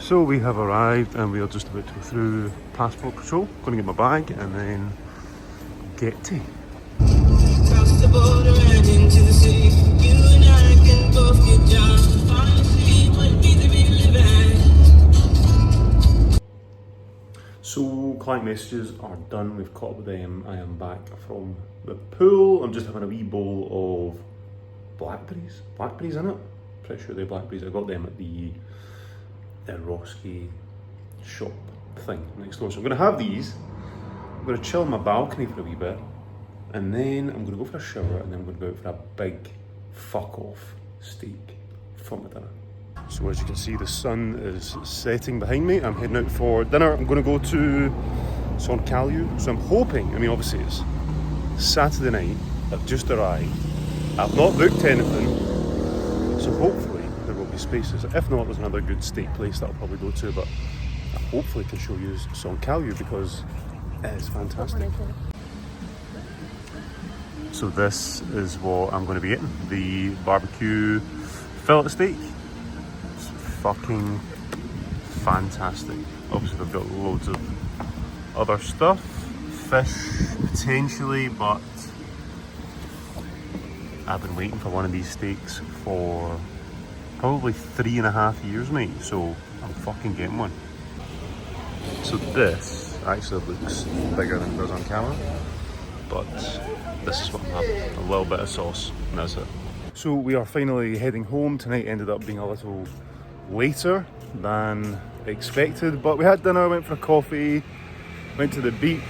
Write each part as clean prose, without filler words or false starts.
So we have arrived and we are just about to go through passport control. Going to get my bag and then get to. Cross the border and into the city. You and I can both get down. Honestly, what be the real living? So client messages are done. We've caught up with them. I am back from the pool. I'm just having a wee bowl of blackberries. Blackberries in it? Pretty sure they're blackberries. I got them at the Roski shop thing next door. So I'm going to have these. I'm going to chill on my balcony for a wee bit. And then I'm going to go for a shower and then I'm going to go out for a big fuck off steak for my dinner. So as you can see, the sun is setting behind me. I'm heading out for dinner. I'm going to go to Son Calio. So I'm hoping, I mean obviously it's Saturday night, I've just arrived. I've not booked anything. So hopefully there will be spaces. If not, there's another good steak place that I'll probably go to, but I hopefully can show you Son Calio because it is fantastic. So this is what I'm going to be eating, the barbecue fillet steak. It's fucking fantastic. Obviously they've got loads of other stuff, fish potentially, but I've been waiting for one of these steaks for probably 3.5 years, mate, so I'm fucking getting one. So this actually looks bigger than it does on camera, but this is what I'm having, a little bit of sauce, and that's it. So we are finally heading home. Tonight ended up being a little later than expected, but we had dinner, went for a coffee, went to the beach.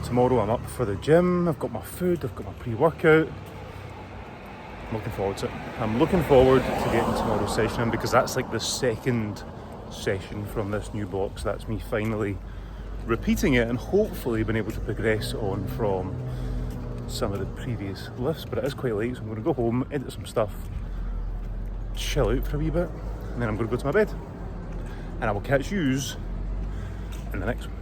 Tomorrow I'm up for the gym, I've got my food, I've got my pre-workout. I'm looking forward to it. I'm looking forward to getting tomorrow's session in because that's like the second session from this new box. That's me finally repeating it and hopefully being able to progress on from some of the previous lifts, but it is quite late, so I'm going to go home, edit some stuff, chill out for a wee bit, and then I'm going to go to my bed. And I will catch yous in the next one.